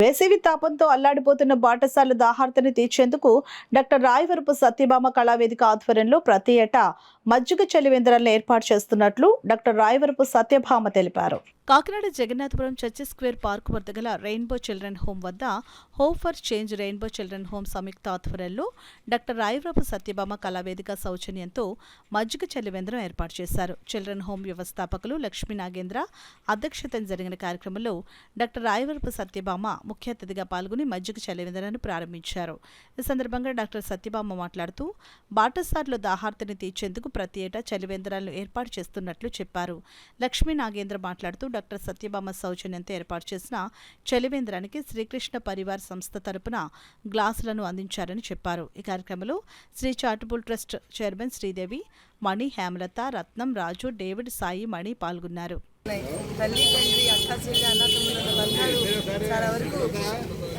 వేసవి తాపంతో అల్లాడిపోతున్న బాటసార్ల దాహార్తిని తీర్చేందుకు డాక్టర్ రాయవరపు సత్యభామ కళావేదిక ఆధ్వర్యంలో ప్రతి ఏటా మజ్జిగ చలివేంద్రాలను ఏర్పాటు చేస్తున్నట్లు డాక్టర్ రాయవరపు సత్యభామ తెలిపారు. Kakinada Jagannathapuram church square park వద్ద గల రెయిన్బో చిల్డ్రన్ హోమ్ వద్ద hope for change rainbow children home సంయుక్త ఆధ్వర్యంలో డాక్టర్ రాయవరపు సత్యభామ కళావేదిక సౌజన్యంతో మజ్జిగ చలివేంద్రం ఏర్పాటు చేశారు. చిల్డ్రన్ హోమ్ వ్యవస్థాపకులు లక్ష్మీ నాగేంద్ర అధ్యక్షతన జరిగిన కార్యక్రమంలో డాక్టర్ రాయవరపు సత్యభామ ముఖ్య అతిథిగా పాల్గొని మజ్జిగ చలివేంద్రాన్ని ప్రారంభించారు. ఈ సందర్భంగా డాక్టర్ సత్యభామ మాట్లాడుతూ బాటసార్ల దాహార్తిని తీర్చేందుకు ప్రతి ఏటా చలివేంద్రాలను ఏర్పాటు చేస్తున్నట్లు చెప్పారు. లక్ష్మీ నాగేంద్ర మాట్లాడుతూ డాక్టర్ సత్యభామ సౌజన్యంతో ఏర్పాటు చేసిన చలివేంద్రానికి శ్రీకృష్ణ పరివార్ సంస్థ తరపున గ్లాసులను అందించారని చెప్పారు. ఈ కార్యక్రమంలో Shri charitable trust chairman Sridevi, Mani, Hemalatha, Ratnam, Raju, David, Sai, Mani పాల్గొన్నారు. తల్లి, తండ్రి, అక్క, చెల్లి, అన్నతమ్ముల బంధాలు చాలా వరకు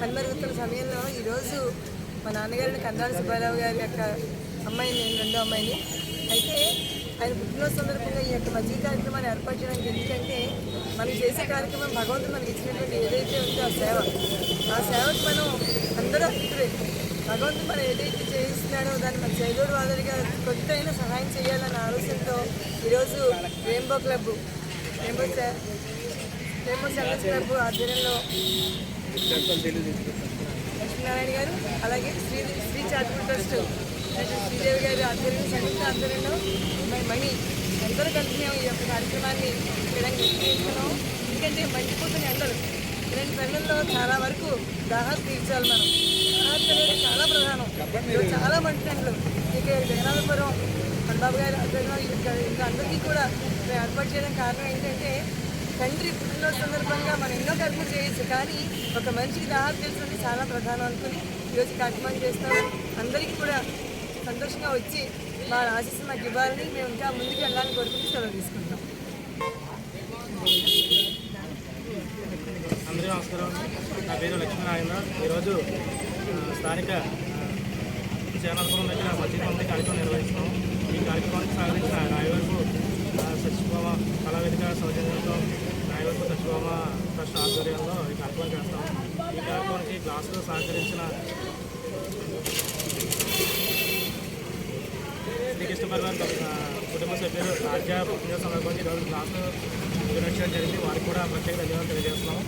కనుమరుగుతున్న సమయంలో ఈరోజు మా నాన్నగారిని కందాల సుబ్బారావు గారి యొక్క అమ్మాయిని, నేను రెండో అమ్మాయిని. అయితే ఆయన పుట్టినరోజు సందర్భంగా ఈ యొక్క మజ్జిగ కార్యక్రమాన్ని ఏర్పాటు చేయడానికి, ఎందుకంటే మనం చేసే కార్యక్రమం భగవంతుడు మనకి ఇచ్చినటువంటి ఏదైతే ఉందో ఆ సేవకు మనం అందరూ అర్హులే. భగవంతుడు మనం ఏదైతే చేయిస్తున్నాడో దాన్ని మన చేదోడు వాదడిగా కొంతైనా సహాయం చేయాలన్న ఆలోచనతో ఈరోజు రెయిన్బో సెలెన్స్ క్లబ్ ఆధ్వర్యంలో లక్ష్మీనారాయణ గారు, అలాగే శ్రీ చారిటబుల్ ట్రస్ట్ శ్రీదేవి గారి ఆధ్వర్యంలో, సంయుక్త ఆధ్వర్యంలో మణి ఎందరూ కలిసి మేము ఈ యొక్క కార్యక్రమాన్ని చేయడానికి నిశ్చయించుకున్నాం. ఎందుకంటే మంచిపోతున్న ఎండలు, ఇలాంటి ఎండల్లో చాలా వరకు దాహాలు తీర్చాలి. మనం దాహాలు అనేది చాలా ప్రధానం. చాలా మంచి ఎండలు ఇక జగన్నాథపురం మనబాబు గారి ఆధ్వర్యంలో ఇంకా అందరికీ కూడా మేము ఏర్పాటు చేయడం కారణం ఏంటంటే, తండ్రి పుట్టినరోజు సందర్భంగా మనం ఎన్నో కార్యక్రమాలు చేయొచ్చు, కానీ ఒక మనిషికి దాహాలు తీర్చడం చాలా ప్రధానం అనుకుని ఈరోజు కార్యక్రమం చేస్తాం. అందరికీ కూడా సంతోషంగా వచ్చి వాళ్ళ ఆశీస్సు మాకు ఇవ్వాలని, మేము ఇంకా ముందుకు వెళ్ళాలని కోరుకుంటూ సెలవు తీసుకుంటాం. అందరికీ నమస్కారం. నా పేరు లక్ష్మీనారాయణ. ఈరోజు స్థానిక జగన్నాథపురం దగ్గర మజ్జిగ పంపిణీ కార్యక్రమం నిర్వహిస్తున్నాం. ఈ కార్యక్రమానికి సహకరించిన రాయవరపు సత్యభామ కళావేదిక సౌజన్యంతో రాయవరపు సత్యభామ ట్రస్ట్ ఆధ్వర్యంలో ఈ కార్యక్రమం చేస్తాం. ఈ కార్యక్రమానికి గ్లాసులు సహకరించిన శ్రీకృష్ణ పరివార్ కుటుంబ సభ్యులు రాజ్య పుట్టినరోజు సందర్భంగా ఈరోజు గ్లాసులు డొనేట్ చేయడం జరిగింది. వారికి కూడా ప్రత్యేక ధన్యవాదాలు తెలియజేస్తున్నాం.